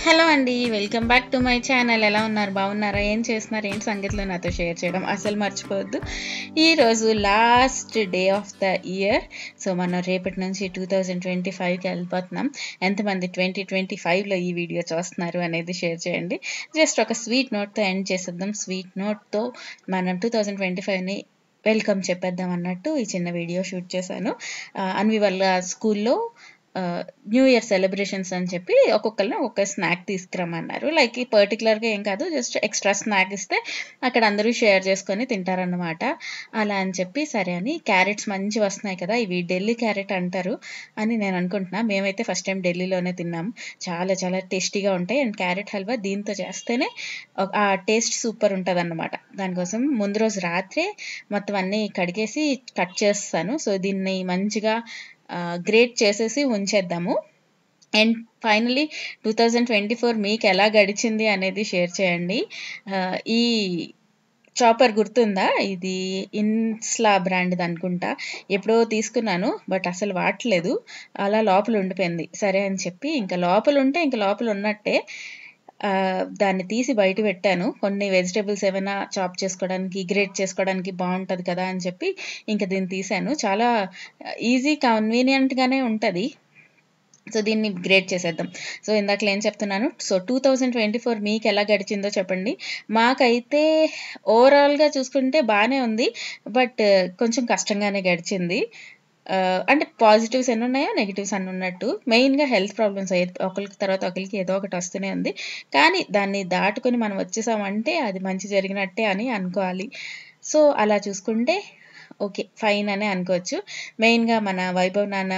Hello అండి. Welcome back to my channel. ఎలా ఉన్నారు? బాగున్నారా? ఏం చేస్తున్నారు? ఏంటి సంగతులు నాతో షేర్ చేయడం అసలు మర్చిపోవద్దు. ఈరోజు last day of the year. So, మనం రేపటి నుంచి 2025కి వెళ్ళిపోతున్నాం. ఎంతమంది 2025లో ఈ వీడియో చూస్తున్నారు అనేది షేర్ చేయండి. జస్ట్ ఒక స్వీట్ నోట్తో ఎండ్ చేసేద్దాం. స్వీట్ నోట్తో మనం 2025ని వెల్కమ్ చెప్పేద్దాం అన్నట్టు ఈ చిన్న వీడియో షూట్ చేశాను. అన్వి వాళ్ళ స్కూల్లో న్యూ ఇయర్ సెలబ్రేషన్స్ అని చెప్పి ఒక్కొక్కరిని ఒక్కొక్క స్నాక్ తీసుకురమ్మన్నారు. లైక్ పర్టికులర్గా ఏం కాదు, జస్ట్ ఎక్స్ట్రా స్నాక్ ఇస్తే అక్కడ అందరూ షేర్ చేసుకొని తింటారన్నమాట. అలా అని చెప్పి సరే అని క్యారెట్స్ మంచి వస్తున్నాయి కదా, ఇవి ఢిల్లీ క్యారెట్ అంటారు అని నేను అనుకుంటున్నా. మేమైతే ఫస్ట్ టైం ఢిల్లీలోనే తిన్నాం. చాలా చాలా టేస్టీగా ఉంటాయి. అండ్ క్యారెట్ హల్వా దీంతో చేస్తేనే ఆ టేస్ట్ సూపర్ ఉంటుంది అన్నమాట. దానికోసం ముందు రోజు రాత్రే మొత్తం అన్నీ కడిగేసి కట్ చేస్తాను. సో దీన్ని మంచిగా గ్రేట్ చేసేసి ఉంచేద్దాము. అండ్ ఫైనలీ 2024 మీకు ఎలా గడిచింది అనేది షేర్ చేయండి. ఈ చాపర్ గుర్తుందా? ఇది ఇన్స్లా బ్రాండ్ది అనుకుంటా. ఎప్పుడో తీసుకున్నాను, బట్ అసలు వాడట్లేదు. అలా లోపల ఉండిపోయింది. సరే అని చెప్పి ఇంకా లోపల ఉంటే ఇంకా లోపల ఉన్నట్టే దాన్ని తీసి బయట పెట్టాను. కొన్ని వెజిటేబుల్స్ ఏమైనా చాప్ చేసుకోవడానికి, గ్రేట్ చేసుకోవడానికి బాగుంటుంది కదా అని చెప్పి ఇంకా దీన్ని తీసాను. చాలా ఈజీ కన్వీనియంట్గానే ఉంటుంది. సో దీన్ని గ్రేట్ చేసేద్దాం. సో ఇందాకలో ఏం చెప్తున్నాను, సో 2024 మీకు ఎలా గడిచిందో చెప్పండి. మాకైతే ఓవరాల్గా చూసుకుంటే బాగానే ఉంది, బట్ కొంచెం కష్టంగానే గడిచింది. అంటే పాజిటివ్స్ ఎన్ని ఉన్నాయో నెగిటివ్స్ అన్ని ఉన్నట్టు. మెయిన్గా హెల్త్ ప్రాబ్లమ్స్ ఒకరికి తర్వాత ఒకరికి ఏదో ఒకటి వస్తూనే ఉంది. కానీ దాన్ని దాటుకొని మనం వచ్చేసామంటే అది మంచి జరిగినట్టే అని అనుకోవాలి. సో అలా చూసుకుంటే ఓకే, ఫైన్ అనే అనుకోవచ్చు. మెయిన్గా మన వైభవ్ నాన్న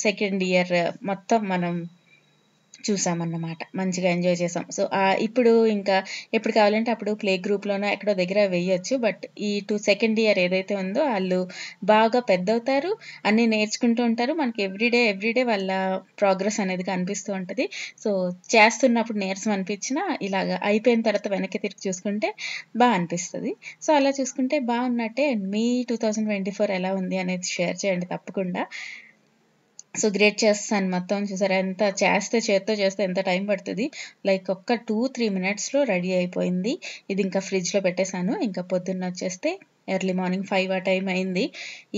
సెకండ్ ఇయర్ మొత్తం మనం చూసామన్నమాట. మంచిగా ఎంజాయ్ చేసాం. సో ఇప్పుడు ఇంకా ఎప్పుడు కావాలంటే అప్పుడు ప్లే గ్రూప్లోనో ఎక్కడో దగ్గర వేయొచ్చు. బట్ ఈ సెకండ్ ఇయర్ ఏదైతే ఉందో వాళ్ళు బాగా పెద్ద అవుతారు, అన్నీ నేర్చుకుంటూ ఉంటారు. మనకి ఎవ్రీడే వాళ్ళ ప్రోగ్రెస్ అనేది కనిపిస్తూ ఉంటుంది. సో చేస్తున్నప్పుడు నీరసం అనిపించినా ఇలాగ అయిపోయిన తర్వాత వెనక్కి తిరిగి చూసుకుంటే బాగా అనిపిస్తుంది. సో అలా చూసుకుంటే బాగున్నట్టే. మీ 2024 ఎలా ఉంది అనేది షేర్ చేయండి తప్పకుండా. సో గ్రేట్ చేస్తాను మొత్తం. చూసారా ఎంత చేత్తో చేస్తే ఎంత టైం పడుతుంది. లైక్ ఒక్క 2-3 మినిట్స్లో రెడీ అయిపోయింది. ఇది ఇంకా ఫ్రిడ్జ్లో పెట్టేశాను. ఇంకా పొద్దున్న వచ్చేస్తే ఎర్లీ మార్నింగ్ 5 ఆ టైం అయింది.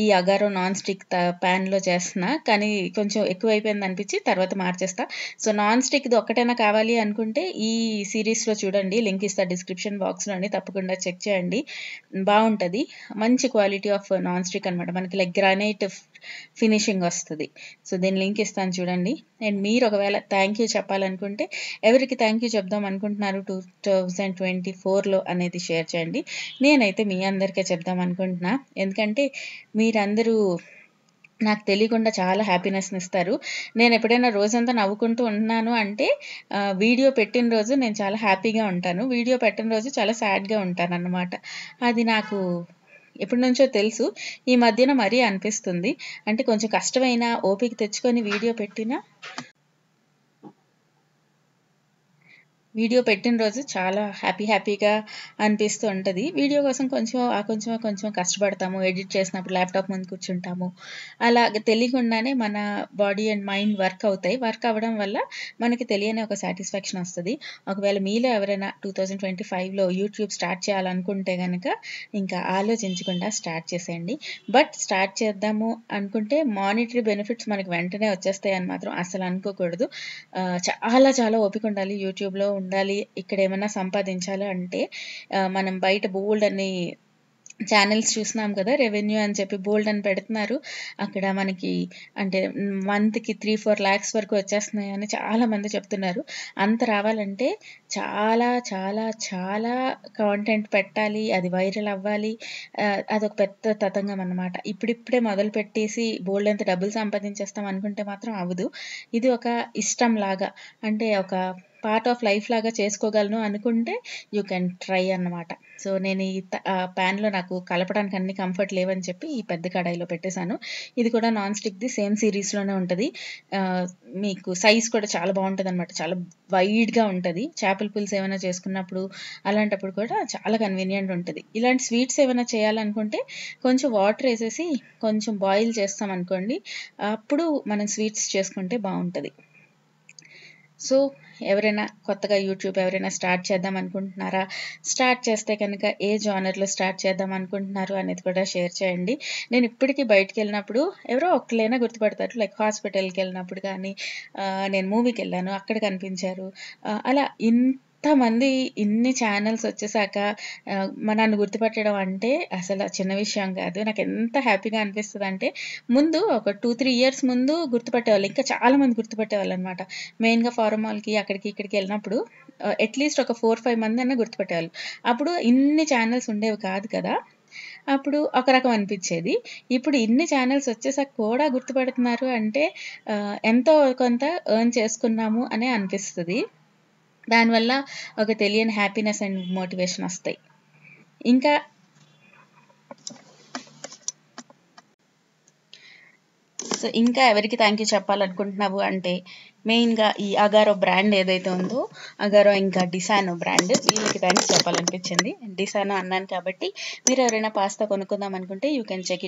ఈ అగారో నాన్ స్టిక్ ప్యాన్లో చేస్తున్నా, కానీ కొంచెం ఎక్కువ అయిపోయింది అనిపించి తర్వాత మార్చేస్తా. సో నాన్ స్టిక్ది ఒక్కటైనా కావాలి అనుకుంటే ఈ సిరీస్లో చూడండి, లింక్ ఇస్తా డిస్క్రిప్షన్ బాక్స్లోని, తప్పకుండా చెక్ చేయండి. బాగుంటుంది. మంచి క్వాలిటీ ఆఫ్ నాన్ స్టిక్ అనమాట. మనకి లైక్ గ్రానైట్ ఫినిషింగ్ వస్తుంది. సో దీని లింక్ ఇస్తాను చూడండి. అండ్ మీరు ఒకవేళ థ్యాంక్ యూ చెప్పాలనుకుంటే ఎవరికి థ్యాంక్ యూ చెప్దాం అనుకుంటున్నారు 2024లో అనేది షేర్ చేయండి. నేనైతే మీ అందరికీ చెప్దాం అనుకుంటున్నా. ఎందుకంటే మీరందరూ నాకు తెలియకుండా చాలా హ్యాపీనెస్ని ఇస్తారు. నేను ఎప్పుడైనా రోజంతా నవ్వుకుంటూ ఉన్నాను అంటే వీడియో పెట్టిన రోజు నేను చాలా హ్యాపీగా ఉంటాను, వీడియో పెట్టిన రోజు చాలా సాడ్గా ఉంటాను అన్నమాట. అది నాకు ఎప్పటి నుంచో తెలుసు. ఈ మధ్యన మరీ అనిపిస్తుంది. అంటే కొంచెం కష్టమైనా ఓపిక తెచ్చుకొని వీడియో పెట్టిన రోజు చాలా హ్యాపీగా అనిపిస్తూ ఉంటుంది. వీడియో కోసం కొంచెం కష్టపడతాము. ఎడిట్ చేసినప్పుడు ల్యాప్టాప్ ముందు కూర్చుంటాము. అలాగ తెలియకుండానే మన బాడీ అండ్ మైండ్ వర్క్ అవుతాయి. వర్క్ అవ్వడం వల్ల మనకి తెలియని ఒక సాటిస్ఫాక్షన్ వస్తుంది. ఒకవేళ మీలో ఎవరైనా 2025లో యూట్యూబ్ స్టార్ట్ చేయాలనుకుంటే కనుక ఇంకా ఆలోచించకుండా స్టార్ట్ చేసేయండి. బట్ స్టార్ట్ చేద్దాము అనుకుంటే మానిటరీ బెనిఫిట్స్ మనకి వెంటనే వచ్చేస్తాయి అని మాత్రం అసలు అనుకోకూడదు. చాలా ఓపిక ఉండాలి, యూట్యూబ్లో ఉండాలి. ఇక్కడ ఏమైనా సంపాదించాలి అంటే మనం బయట బోల్డ్ అని ఛానల్స్ చూస్తున్నాం కదా, రెవెన్యూ అని చెప్పి బోల్డ్ అని పెడుతున్నారు. అక్కడ మనకి అంటే మంత్కి 3-4 lakhs వరకు వచ్చేస్తున్నాయి అని చాలా మంది చెప్తున్నారు. అంత రావాలంటే చాలా చాలా చాలా కాంటెంట్ పెట్టాలి, అది వైరల్ అవ్వాలి. అదొక పెద్ద తతంగం అన్నమాట. ఇప్పుడిప్పుడే మొదలు పెట్టేసి బోల్డ్ అంత డబ్బులు సంపాదించేస్తాం అనుకుంటే మాత్రం అవ్వదు. ఇది ఒక ఇష్టం లాగా, అంటే ఒక పార్ట్ ఆఫ్ లైఫ్ లాగా చేసుకోగలను అనుకుంటే యూ కెన్ ట్రై అన్నమాట. సో నేను ఈ ప్యాన్లో నాకు కలపడానికి అన్ని కంఫర్ట్ లేవని చెప్పి ఈ పెద్ద కడాయిలో పెట్టేశాను. ఇది కూడా నాన్ స్టిక్ది, సేమ్ సిరీస్లోనే ఉంటుంది. మీకు సైజ్ కూడా చాలా బాగుంటుంది అనమాట. చాలా వైడ్గా ఉంటుంది. చేపల పులుసు ఏమైనా చేసుకున్నప్పుడు అలాంటప్పుడు కూడా చాలా కన్వీనియంట్ ఉంటుంది. ఇలాంటి స్వీట్స్ ఏమైనా చేయాలనుకుంటే కొంచెం వాటర్ వేసేసి కొంచెం బాయిల్ చేస్తాం అనుకోండి, అప్పుడు మనం స్వీట్స్ చేసుకుంటే బాగుంటుంది. సో ఎవరైనా కొత్తగా యూట్యూబ్ ఎవరైనా స్టార్ట్ చేద్దాం అనుకుంటున్నారా? స్టార్ట్ చేస్తే కనుక ఏ జానర్‌లో స్టార్ట్ చేద్దాం అనుకుంటున్నారు అనేది కూడా షేర్ చేయండి. నేను ఇప్పటికి బయటికెళ్ళినప్పుడు ఎవరో ఒక్కళ్ళైనా గుర్తుపడతారు. లైక్ హాస్పిటల్‌కెళ్ళినప్పుడు గానీ, నేను మూవీకెళ్ళాను అక్కడ కనిపించారు. అలా ఇంతమంది ఇన్ని ఛానెల్స్ వచ్చేసాక నన్ను గుర్తుపట్టడం అంటే అసల చిన్న విషయం కాదు. నాకెంత హ్యాపీగా అనిపిస్తదంటే, ముందు ఒక 2, 3 ఇయర్స్ ముందు గుర్తుపట్టేవాళ్ళు. ఇంకా చాలా మంది గుర్తుపట్టేవాళ్ళనమాట. మెయిన్‌గా ఫారం మాల్‌కి అక్కడికి ఇక్కడికి ఎళ్ళినప్పుడు అట్‌లీస్ట్ ఒక 4, 5 మందన్నా గుర్తుపట్టేవాళ్ళు. అప్పుడు ఇన్ని ఛానెల్స్ ఉండేవి కాదు కదా! అప్పుడు ఒక రకం అనిపిచ్చేది. ఇప్పుడు ఇన్ని ఛానెల్స్ వచ్చేసాక కూడా గుర్తుపడుతున్నారు అంటే ఎంతో కొంత ఎర్న్ చేసుకున్నాము అనే అనిపిస్తది. దానివల్ల ఒక తెలియని హ్యాపీనెస్ అండ్ మోటివేషన్ ఒస్తాయి. ఇంకా ఇంకా ఎవరికి థ్యాంక్ యూ చెప్పాలనుకుంటున్నావు అంటే, మెయిన్‌గా ఈ అగారో బ్రాండ్ ఏదైతే ఉందో, అగారో ఇంకా డిసానో బ్రాండ్ వీళ్ళకి థాంక్స్ చెప్పాలనిపించింది. డిసానో అన్నాను కాబట్టి, మీరు ఎవరైనా పాస్తా కొనుక్కుందాం అనుకుంటే you can check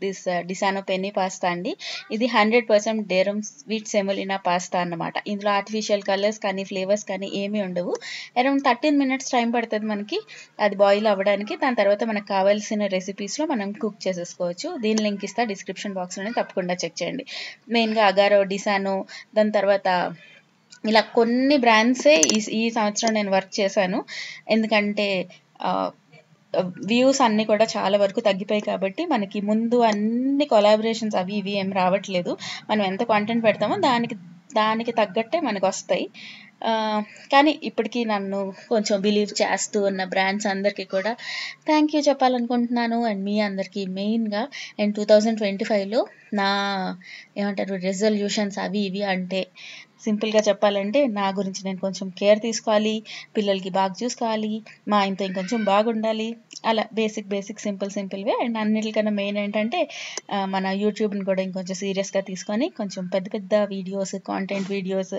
this Disano penne pasta అండి. ఇది 100% డేరమ్ స్వీట్ సెమోలినా పాస్తా అన్నమాట. ఇందులో ఆర్టిఫిషియల్ కలర్స్ కానీ, ఫ్లేవర్స్ కానీ ఏమీ ఉండవు. అరౌండ్ 13 మినిట్స్ టైం పడతది మనకి అది బాయిల్ అవ్వడానికి. దాని తర్వాత మనకు కావాల్సిన రెసిపీస్‌లో మనం కుక్ చేసేసుకోవచ్చు. దీని లింక్ ఇస్తా డిస్క్రిప్షన్ బాక్స్‌లోనే తప్పకుండా చెక్ చేయండి. మెయిన్‌గా అగారో, డిసానో దాని తర్వాత ఇలా కొన్ని బ్రాండ్సే ఈ సంవత్సరం నేను వర్క్ చేశాను. ఎందుకంటే వ్యూస్ అన్నీ కూడా చాలా వరకు తగ్గిపోయాయి కాబట్టి మనకి ముందు అన్ని కొలాబరేషన్స్ అవి ఇవి ఏం రావట్లేదు. మనం ఎంత కంటెంట్ పెడతామో దానికి తగ్గట్టే మనకొస్తాయి. కానీ ఇప్పటికీ నన్ను కొంచెం బిలీవ్ చేస్తూ ఉన్న బ్రాండ్స్ అందరికీ కూడా థ్యాంక్ యూ చెప్పాలనుకుంటున్నాను. అండ్ మీ అందరికీ మెయిన్‌గా అండ్ 2025లో నా ఏమంటారు రెజల్యూషన్స్ అవి ఇవి అంటే సింపుల్‌గా చెప్పాలంటే నా గురించి నేను కొంచెం కేర్ తీసుకోవాలి, పిల్లలకి బాగా చూసుకోవాలి, మా ఆయనతో ఇంకొంచెం బాగుండాలి. అలా బేసిక్ సింపుల్‌వే. అండ్ అన్నిటికన్నా మెయిన్ ఏంటంటే మన యూట్యూబ్‌ని కూడా ఇంకొంచెం సీరియస్‌గా తీసుకొని కొంచెం పెద్ద వీడియోస్, కాంటెంట్ వీడియోస్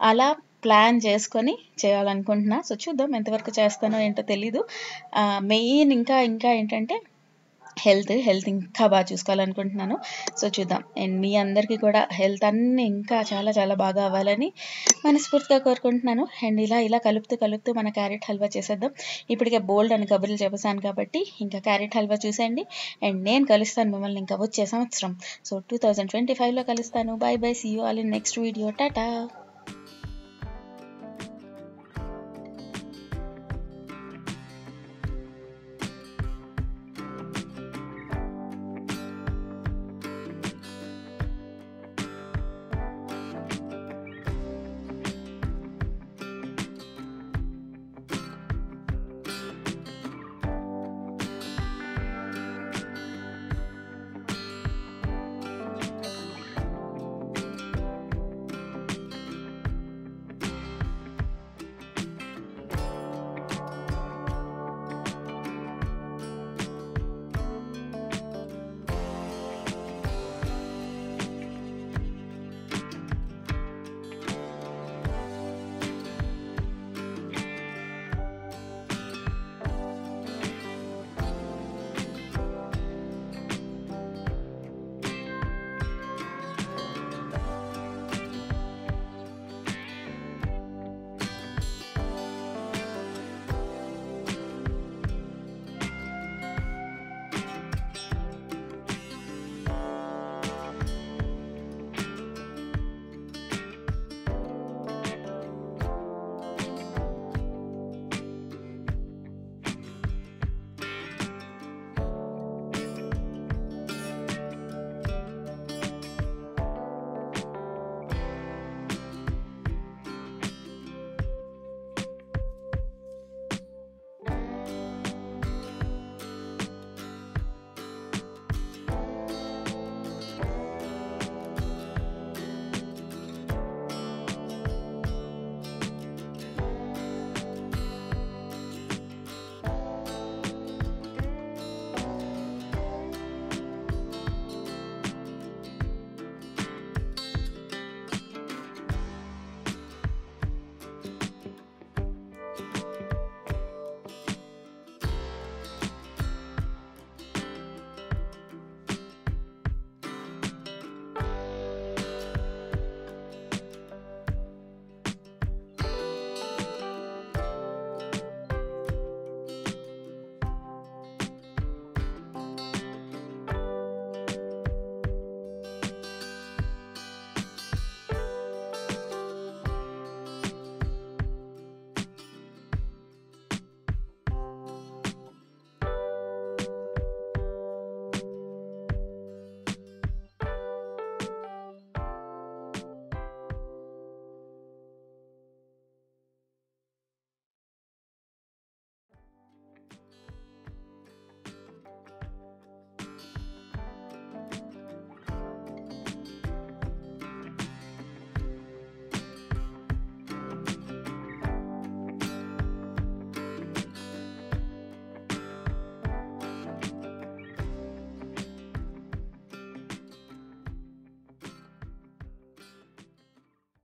అలా ప్లాన్ చేసుకొని చేయాలనుకుంటున్నా. సో చూద్దాం ఎంతవరకు చేస్తానో ఏంటో తెలీదు. మెయిన్ ఇంకా ఏంటంటే హెల్త్ ఇంకా బాగా చూసుకోవాలనుకుంటున్నాను. సో చూద్దాం. అండ్ మీ అందరికీ కూడా హెల్త్ అన్నీ ఇంకా చాలా చాలా బాగా అవ్వాలని మనస్ఫూర్తిగా కోరుకుంటున్నాను. అండ్ ఇలా కలుపుతూ మన క్యారెట్ హల్వా చేసేద్దాం. ఇప్పటికే బోల్డ్ అని కబుర్లు చెప్పేసాను కాబట్టి ఇంకా క్యారెట్ హల్వా చూసేయండి. అండ్ నేను కలుస్తాను మిమ్మల్ని ఇంకా వచ్చే సంవత్సరం. సో 2025లో కలుస్తాను. Bye. See you all in next video. Tata.